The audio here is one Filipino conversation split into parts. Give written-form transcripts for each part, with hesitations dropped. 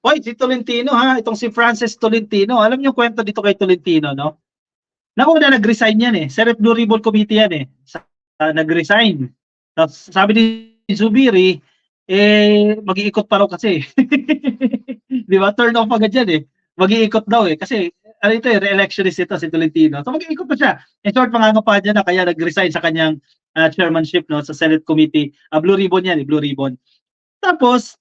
Oy, si Tolentino ha, itong si Francis Tolentino. Alam niyo yung kwento dito kay Tolentino, no? Nauna nag-resign yan eh. Senate Blue Ribbon Committee yan eh. Nag-resign. Tapos sabi ni Zubiri, mag-iikot pa raw kasi. Di ba? Turn off agad yan eh. Mag-iikot daw eh. Kasi, ano ito eh, re-electionist ito si Tolentino. So mag-iikot pa siya. In short, mangangapahan niya na kaya nag-resign sa kanyang chairmanship no, sa Senate Committee. Blue Ribbon yan eh, Blue Ribbon. Tapos,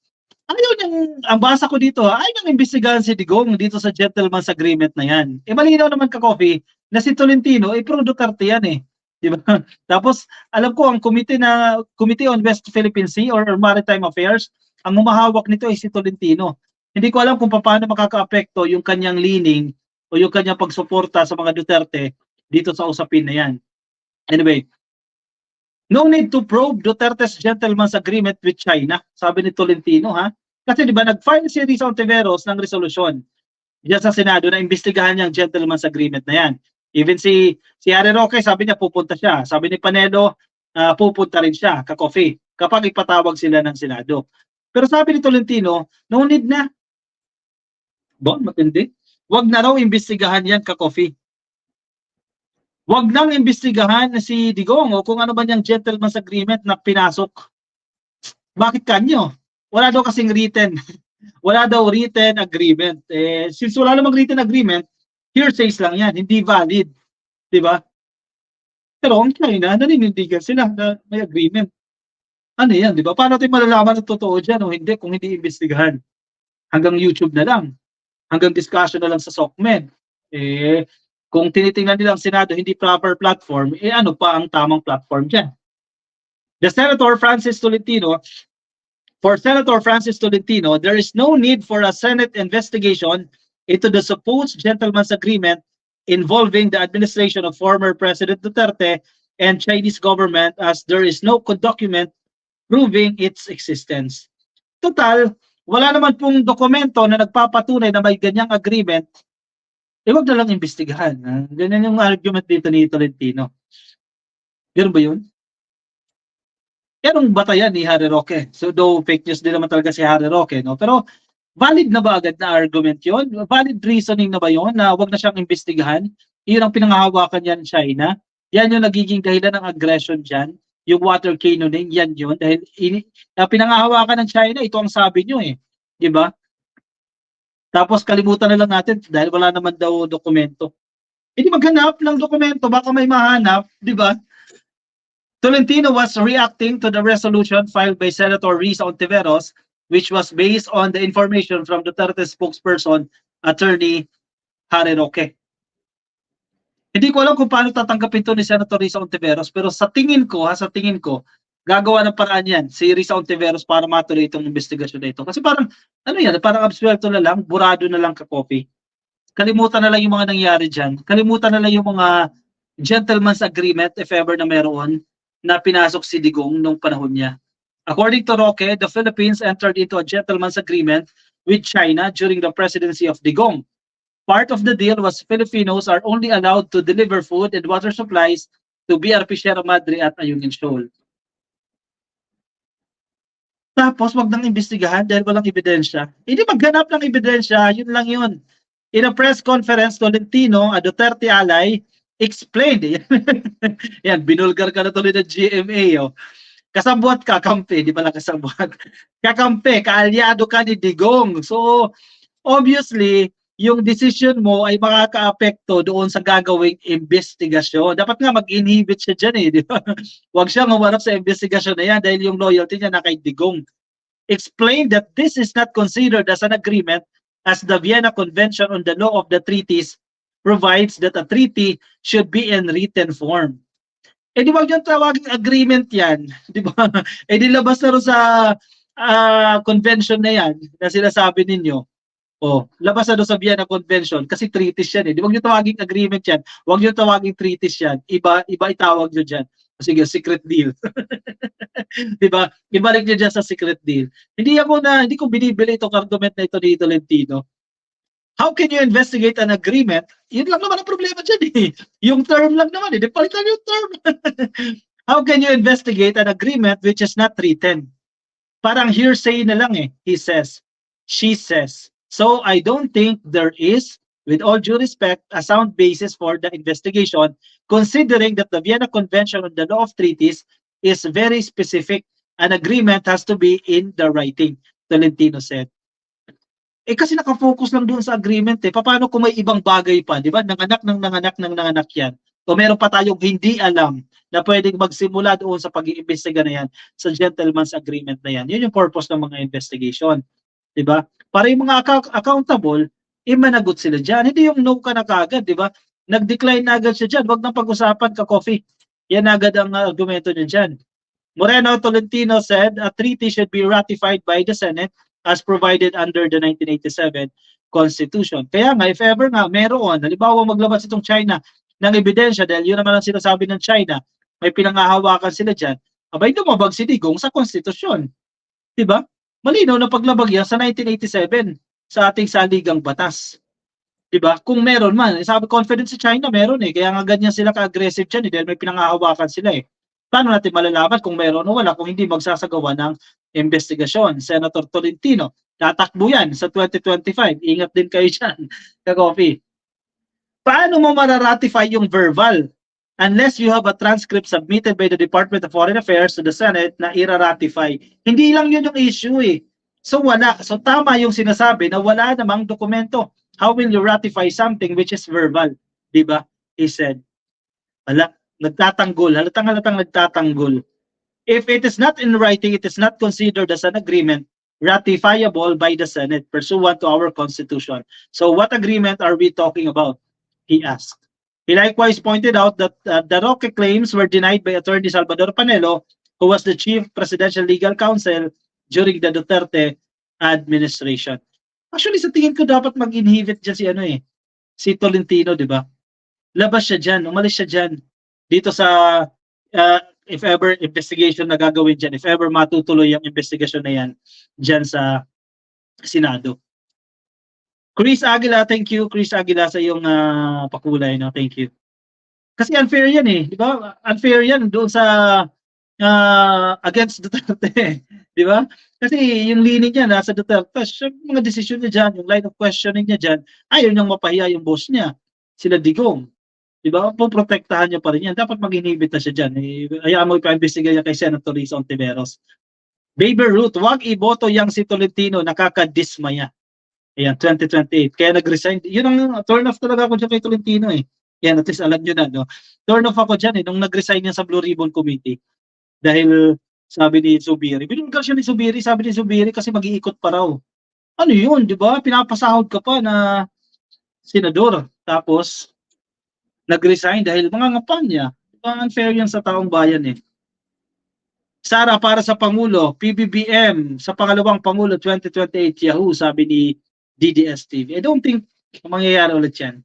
ayaw niyang, ang basa ko dito, ayaw niyang imbestigahan si Digong dito sa gentleman's agreement na yan. Malinaw naman ka-coffee na si Tolentino, pro Duterte yan eh. Di ba? Tapos, alam ko, ang Committee on West Philippine Sea or Maritime Affairs, ang humahawak nito ay si Tolentino. Hindi ko alam kung paano makaka-apekto yung kanyang leaning o yung kanyang pagsuporta sa mga Duterte dito sa usapin na yan. Anyway, no need to probe Duterte's gentleman's agreement with China, sabi ni Tolentino ha. Kasi di ba nag-file si Risa Ontiveros ng resolusyon diyan sa Senado na imbestigahan niya ang gentleman's agreement na yan. Even si Harry Roque, sabi niya pupunta siya. Sabi ni Panelo, pupunta rin siya, ka-coffee, kapag ipatawag sila ng Senado. Pero sabi ni Tolentino, no need na. Bon, matindi. Wag na raw imbestigahan yan, ka-coffee. Wag nang imbestigahan na si Digong o kung ano ba niyang gentleman's agreement na pinasok. Bakit kanyo? Wala daw kasing written. Wala daw written agreement. Since wala namang written agreement, hearsays lang yan, hindi valid. Diba? Pero ang China, naninindigan sila na may agreement. Ano yan, diba? Paano tayo malalaman na totoo dyan o hindi kung hindi imbestigahan? Hanggang YouTube na lang. Hanggang discussion na lang sa SOCMED. Kung tinitingnan nilang Senado hindi proper platform, ano pa ang tamang platform dyan? For Senator Francis Tolentino, there is no need for a Senate investigation into the supposed gentleman's agreement involving the administration of former President Duterte and Chinese government as there is no document proving its existence. Total, wala naman pong dokumento na nagpapatunay na may ganyang agreement, wag na lang imbestigahan. Ganyan yung argument dito ni Tolentino. Ganun ba yun? Yanong batayan ni Harry Roque. So though fake news din naman talaga si Harry Roque, no? Pero valid na ba agad na argument yon? Valid reasoning na ba yon na wag na siyang imbestigahan? Iyon ang pinanghahawakan niya ng China. Yan yung nagiging dahilan ng aggression dyan. Yung water cannoning, yan yun. Dahil pinanghahawakan ng China, ito ang sabi nyo eh. Diba? Tapos kalimutan na lang natin dahil wala naman daw dokumento. Hindi maghanap ng dokumento, baka may mahanap, di ba? Tolentino was reacting to the resolution filed by Senator Risa Ontiveros, which was based on the information from Duterte spokesperson, Attorney Harry Roque. Hindi ko alam kung paano tatanggapin ito ni Senator Risa Ontiveros, pero sa tingin ko, gagawa ng paraan yan si Risa Ontiveros para matuloy itong investigasyon na ito. Kasi parang, parang absuelto na lang, burado na lang ka-copy. Kalimutan na lang yung mga nangyari dyan. Kalimutan na lang yung mga gentleman's agreement, if ever na meron, na pinasok si Digong nung panahon niya. According to Roque, the Philippines entered into a gentleman's agreement with China during the presidency of Digong. Part of the deal was Filipinos are only allowed to deliver food and water supplies to BRP Sierra Madre at Ayungin Shoal. Tapos, wag nang imbestigahan dahil walang ebidensya. Hindi maghanap ng ebidensya, yun lang yun. In a press conference, Tolentino, a Duterte ally, explained. Yan, binulgar ka na tuloy ng GMA. Oh. Kasabwat ka, kampi. Di ba lang kasabwat? Kakampi, kaalyado ka ni Digong. So, obviously, yung decision mo ay makaka-apekto doon sa gagawing investigasyon. Dapat nga mag-inhibit siya dyan eh. Di ba? Huwag siya mawarap sa investigasyon na yan dahil yung loyalty niya na kay Digong. Explained that this is not considered as an agreement as the Vienna Convention on the Law of the Treaties provides that a treaty should be in written form. Di wag yung tawaging agreement yan. Di ba? Di labas na rin sa convention na yan na sinasabi ninyo. Labas na doon sa Vienna Convention kasi treaties yan eh. Di wag yung tawaging agreement yan. Wag yung tawaging treaties yan. Iba itawag nyo dyan. Sige, secret deal. Di ba? Ibalik nyo dyan sa secret deal. Hindi ko binibili itong argument na ito ni Tolentino. How can you investigate an agreement? Yun lang naman ang problema dyan eh. Yung term lang naman eh. Di palitan yung term. How can you investigate an agreement which is not written? Parang hearsay na lang eh, he says. She says, so I don't think there is, with all due respect, a sound basis for the investigation, considering that the Vienna Convention on the Law of Treaties is very specific. An agreement has to be in the writing, Tolentino said. Eh kasi nakafocus lang doon sa agreement eh. Paano kung may ibang bagay pa, di ba? Nanganak yan. O meron pa tayong hindi alam na pwedeng magsimula doon sa pag-iimbestiga na yan sa gentleman's agreement na yan. Yun yung purpose ng mga investigation. Di ba? Para yung mga accountable, managot sila dyan. Hindi yung no ka na kagad, di ba? Nag-decline na agad siya dyan. Huwag nang pag-usapan ka, coffee. Yan agad ang argumento niya dyan. Moreno Tolentino said a treaty should be ratified by the Senate as provided under the 1987 Constitution. Kaya nga, if ever nga meron, halimbawa maglabas itong China ng ebidensya, dahil yun naman ang sinasabi ng China, may pinangahawakan sila dyan, abay lumabag si Digong sa konstitusyon. Diba? Malinaw na paglabag yan sa 1987 sa ating saligang batas. Diba? Kung meron man, sabi confident si China, meron eh. Kaya nga ganyan sila ka-aggressive dyan eh, dahil may pinangahawakan sila eh. Paano natin malalaman kung meron o wala kung hindi magsasagawa ng investigasyon? Senator Tolentino, tatakbo yan sa 2025. Ingat din kayo dyan, ka-coffee. Paano mo mararatify yung verbal unless you have a transcript submitted by the Department of Foreign Affairs to the Senate na ira-ratify? Hindi lang yun yung issue eh. So wala. So tama yung sinasabi na wala namang dokumento. How will you ratify something which is verbal? Diba? He said. Wala. Nagtatanggol. Halatang nagtatanggol. If it is not in writing, it is not considered as an agreement ratifiable by the Senate pursuant to our Constitution. So what agreement are we talking about? He asked. He likewise pointed out that the Roque claims were denied by Attorney Salvador Panelo, who was the Chief Presidential Legal Counsel during the Duterte administration. Actually, sa tingin ko dapat mag-inhibit dyan si Tolentino, di ba? Labas siya dyan, umalis siya dyan. Dito sa, if ever investigation na gagawin dyan, if ever matutuloy yung investigation na yan, dyan sa Senado. Chris Aguila, thank you. Chris Aguila sa iyong pakulay, no? Thank you. Kasi unfair yan eh, di ba? Unfair yan doon sa against Duterte, di ba? Kasi yung linig niya nasa Duterte, mga desisyon niya dyan, yung line of questioning niya dyan, ayaw niyang mapahiya yung boss niya, sila Digong. Di ba? Poprotektahan niya pa rin yan. Dapat mag-inhibit na siya dyan. Hayaan mo ipa-investiga niya kay Senator Risa Ontiveros. Baby Ruth, wag iboto yang si Tolentino, nakakadismaya. Ayan, 2028. Kaya nag-resign. Yun ang turn off talaga ako dyan kay Tolentino eh. Yan, at least alam nyo na, no? Turn off ako dyan eh, nung nag-resign niya sa Blue Ribbon Committee. Dahil sabi ni Zubiri, binunggal siya ni Zubiri, sabi ni Zubiri kasi mag-iikot pa raw. Ano yun, di ba? Pinapasahod ka pa na senador. Tapos, nag-resign dahil mga ngapan niya. Unfair yan sa taong bayan eh. Sara, para sa Pangulo, PBBM, sa pangalawang Pangulo 2028 Yahoo, sabi ni DDS TV. I don't think mangyayari ulit yan.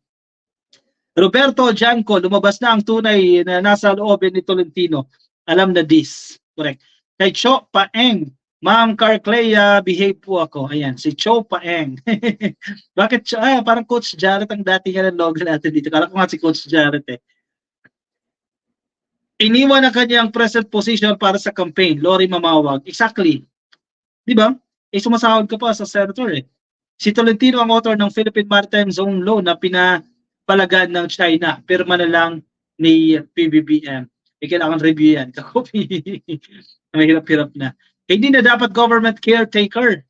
Roberto Janco, lumabas na ang tunay na nasa loobin ni Tolentino. Alam na this. Correct. Kay Cho Paeng, Ma'am Carclea, behave po ako. Ayan, si Cho Paeng. Bakit Cho? Parang Coach Jarrett ang dati nga ng logo natin dito. Kala ko nga si Coach Jarrett eh. Iniwan ang kanyang present position para sa campaign. Lori Mamawag. Exactly. Di ba? Sumasahod ka pa sa senator eh. Si Tolentino ang author ng Philippine Maritime Zone Law na pinapalagan ng China. Pirma na lang ni PBBM. Kailangan review yan. Kakopi. Mahirap-hirap na. Hindi na dapat government caretaker.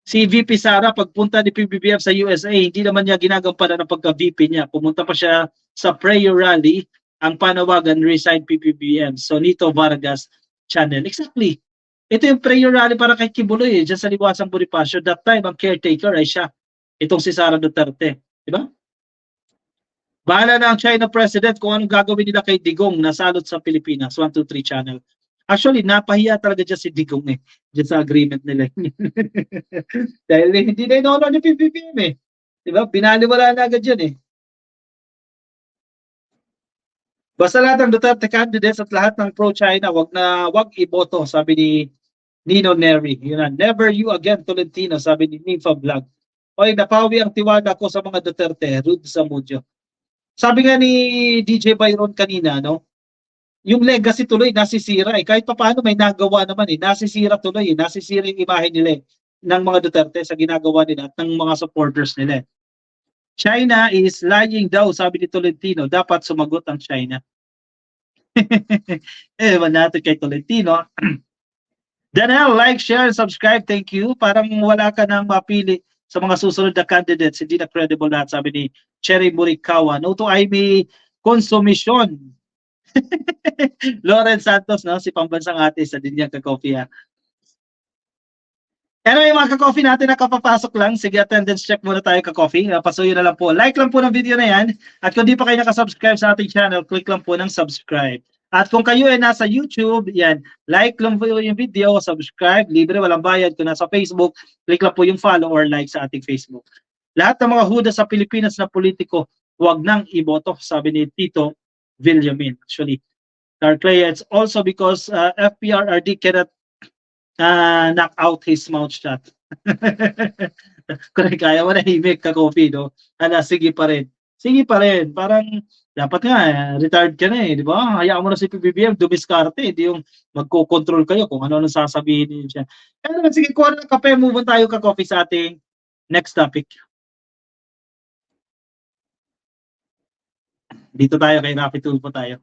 Si VP Sara, pagpunta ni PBBM sa USA, hindi naman niya ginagampanan ng pagka-VP niya. Pumunta pa siya sa prayer rally, ang panawagan, resign PBBM. So, Nito Vargas channel. Exactly. Ito yung prayer rally para kay Kibuloy, dyan sa Liwasang Bonifacio. That time, ang caretaker ay siya. Itong si Sara Duterte. Diba? Bahala na ang China President kung anong gagawin nila kay Digong na salot sa Pilipinas. 123 channel. Actually, napahiya talaga dyan si Digong eh. Dyan sa agreement nila. Dahil hindi na inono ni PBBM eh. Diba? Binaliwala na agad yun eh. Basta lahat ng Duterte candidates at lahat ng pro-China, wag iboto, sabi ni Nino Neri. Yun na, never you again, Tolentino, sabi ni Nifa Vlog. Oy, napawi ang tiwala ko sa mga Duterte, Rude Samudyo. Sabi nga ni DJ Byron kanina, no? Yung legacy tuloy nasisira eh. Kahit pa paano may nagawa naman eh. Nasisira tuloy eh. Nasisira yung imahe nila eh. ng mga Duterte sa ginagawa nila at ng mga supporters nila. China is lying daw, sabi ni Tolentino. Dapat sumagot ang China. Ewan natin kay Tolentino. Danel, like, share, subscribe. Thank you. Parang wala ka nang mapili sa mga susunod na candidates. Hindi na credible lahat, sabi ni Cherry Murikawa. No to Amy Consumisyon. Lawrence Santos, no? Si pambansang ate sa Dinyang Kakopia. Anyway, mga ka-coffee natin na kapapasok lang. Sige, attendance check muna tayo ka-coffee. Pasuyo na lang po. Like lang po ng video na yan. At kung di pa kayo nakasubscribe sa ating channel, click lang po ng subscribe. At kung kayo ay nasa YouTube, yan, like lang po yung video, subscribe, libre, walang bayad. Kung nasa Facebook, click lang po yung follow or like sa ating Facebook. Lahat ng mga huda sa Pilipinas na politiko, huwag nang iboto, sabi ni Tito Villamin. Actually, Dark Clay, it's also because FPRRD cannot knock out his mouth shut. Kung kaya mo nahimik ka, coffee, no? Sige pa rin. Sige pa rin. Parang, dapat nga, retired ka na di ba? Hayaan mo na si PBBM, dumiskarte, hindi yung magko-control kayo kung ano sasabihin niya. Kaya naman, sige, kuha ng kape, move on tayo ka, coffee, sa ating next topic. Dito tayo kay Rafi Tulfo tayo.